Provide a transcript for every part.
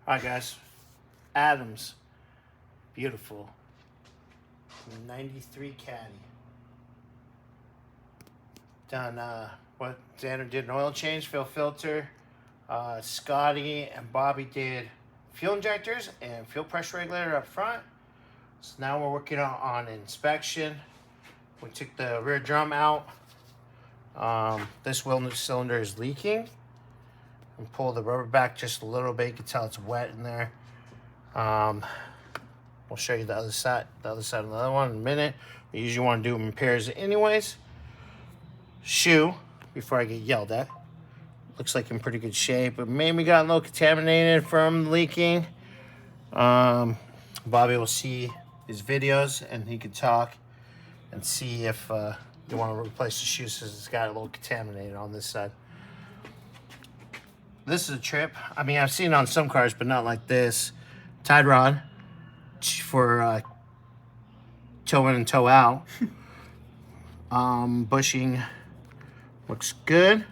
Alright guys, Adams, beautiful, 93 Caddy. Done, what Xander did an oil change, fuel filter. Scotty and Bobby did fuel injectors and fuel pressure regulator up front. So now we're working on inspection. We took the rear drum out. This wheel cylinder is leaking. And pull the rubber back just a little bit. You can tell it's wet in there. We'll show you the other side of the other one in a minute. We usually want to do them in pairs anyways. Shoe, before I get yelled at. Looks like in pretty good shape, but maybe got a little contaminated from leaking. Bobby will see his videos and he can talk and see if you want to replace the shoe since it's got a little contaminated on this side. This is a trip. I mean, I've seen it on some cars, but not like this. Tide rod for toe in and toe out. Bushing looks good.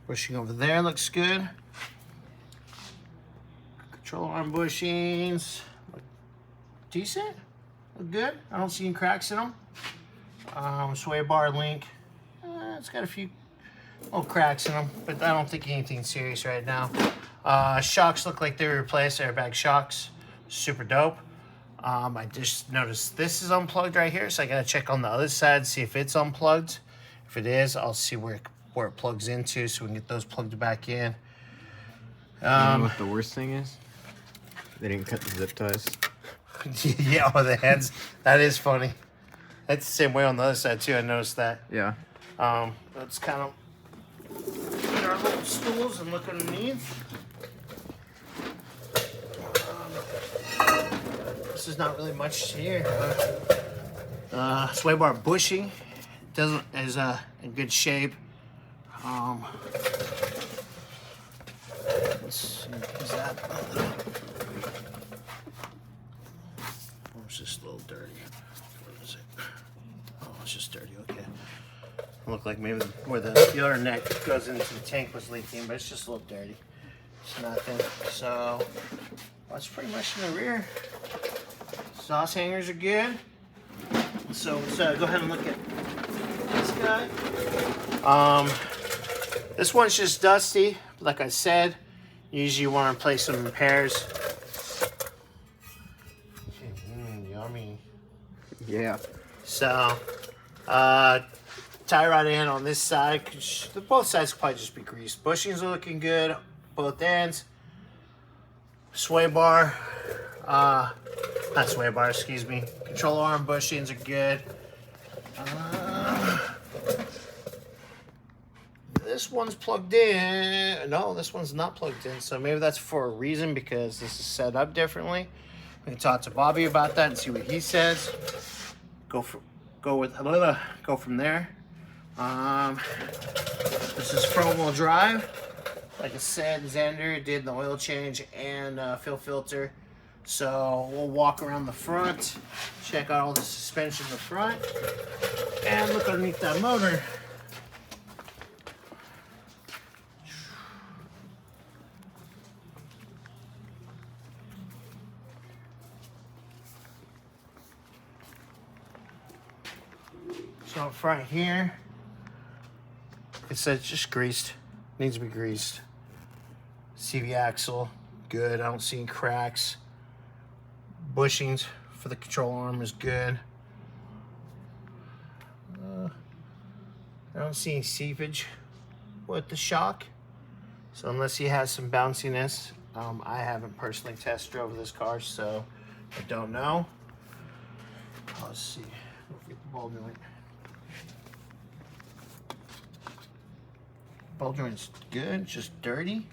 Bushing over there looks good. Control arm bushings look decent. Look good. I don't see any cracks in them. Sway bar link. It's got a few little cracks in them, but I don't think anything serious right now. Shocks look like they were replaced. Airbag shocks. Super dope. I just noticed this is unplugged right here, so I gotta check on the other side, see if it's unplugged. If it is, I'll see where it plugs into so we can get those plugged back in. You know what the worst thing is? They didn't cut the zip ties. Yeah, or the heads. That is funny. That's the same way on the other side too. I noticed that. Yeah. Let's kind of get our little stools and look underneath. This is not really much here. Sway bar bushing is in good shape. Let's see, is that? Or is this a little dirty? What is it? Oh, it's just dirty. Okay. Look like maybe where the other neck goes into the tank was leaking, but it's just a little dirty. It's nothing. So that's pretty much in the rear. Sauce hangers are good. So let's go ahead and look at this guy. This one's just dusty. Like I said, usually you want to place them in pairs. Yummy. Yeah. So, tie rod end on this side. Both sides could probably just be greased. Bushings are looking good, both ends. Sway bar, not sway bar, excuse me. Control arm bushings are good. This one's plugged in. No, this one's not plugged in. So maybe that's for a reason because this is set up differently. We can talk to Bobby about that and see what he says. Go from there. This is front wheel drive. Like I said, Xander did the oil change and fuel filter. So we'll walk around the front, check out all the suspension in the front, and look underneath that motor. So up front here, it says just greased. Needs to be greased. CV axle, good. I don't see any cracks. Bushings for the control arm is good. I don't see any seepage with the shock. So unless he has some bounciness, I haven't personally test drove this car, so I don't know. Let's see. Get the ball joint. Ball joint's good, just dirty.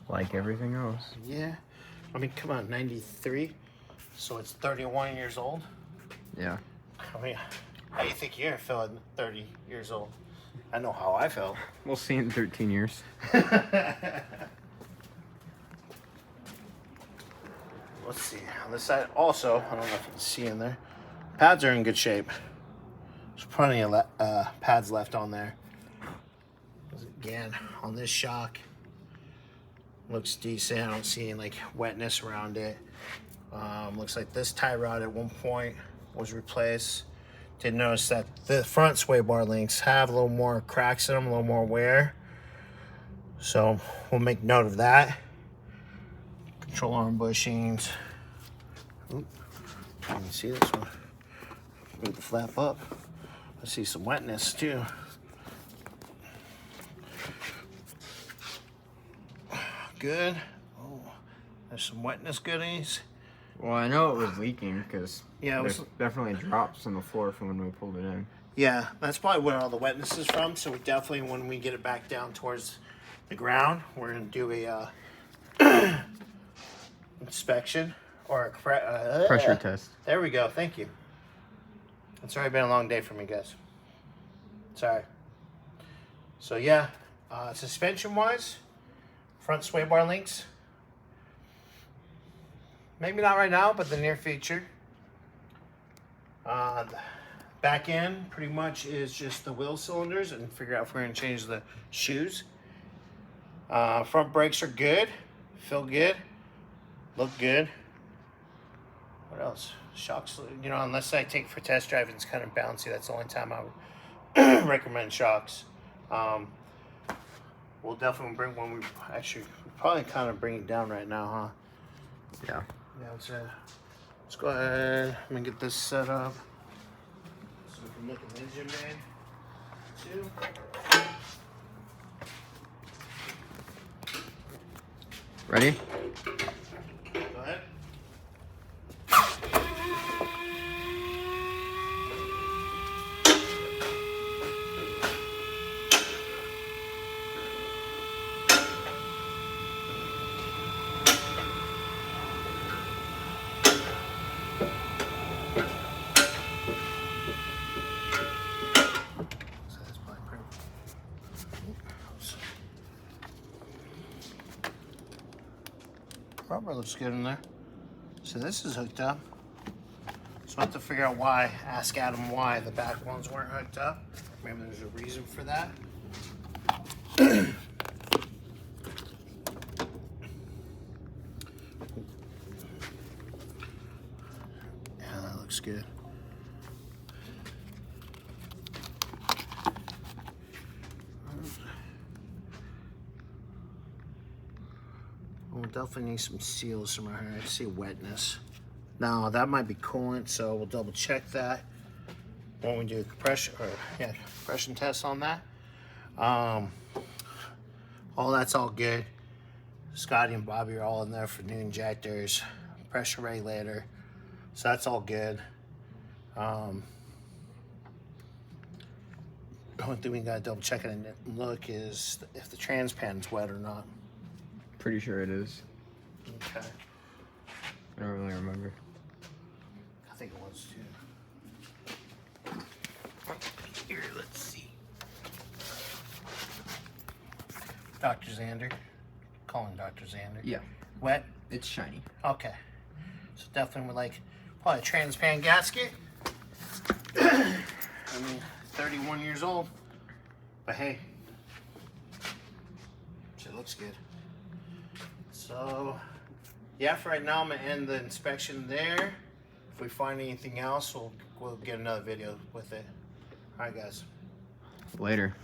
Like everything else. Yeah. I mean, come on, 93. So it's 31 years old. Yeah. I mean, how do you think you're feeling 30 years old? I know how I felt. We'll see in 13 years. Let's see. On this side, also, I don't know if you can see in there. Pads are in good shape. There's plenty of pads left on there. Again, on this shock, Looks decent. I don't see any like wetness around it. Looks like this tie rod at one point was replaced. Did notice that the front sway bar links have a little more cracks in them, a little more wear. So we'll make note of that. Control arm bushings. Oop, you can see this one. Move the flap up. I see some wetness too. Good. Oh, there's some wetness goodies. Well, I know it was leaking because Yeah, there's definitely drops on the floor from when we pulled it in. Yeah, that's probably where all the wetness is from. So we definitely, when we get it back down towards the ground, we're gonna do a inspection or a Pressure test. There we go. Thank you. It's already been a long day for me, guys. Sorry. So yeah, suspension-wise, front sway bar links. Maybe not right now, but the near future. The back end pretty much is just the wheel cylinders and figure out if we're gonna change the shoes. Front brakes are good, feel good, look good. What else? Shocks, you know, unless I take for test drive and it's kind of bouncy, that's the only time I would recommend shocks. We'll definitely bring one. We probably kind of bring it down right now, huh? Yeah. Yeah, let's go ahead. I'm gonna get this set up. So we can look at the engine bay too. Ready? Go ahead. Rubber looks good in there. So this is hooked up. So I have to figure out why, ask Adam why the back ones weren't hooked up. Maybe there's a reason for that. Yeah, that looks good. We'll definitely need some seals somewhere here. I see wetness. Now that might be coolant, so we'll double check that when we do compression tests on that. All that's all good. Scotty and Bobby are all in there for new injectors, pressure regulator, so that's all good. The only thing we gotta double check and look is if the trans pan's wet or not. Pretty sure it is. Okay. I don't really remember. I think it was too. Here, let's see. Dr. Xander. Calling Dr. Xander. Yeah. Wet? It's shiny. Okay. So definitely would like probably a transpan gasket. I mean, 31 years old. But hey, shit looks good. So, yeah, for right now, I'm gonna end the inspection there. If we find anything else, we'll get another video with it. All right, guys. Later.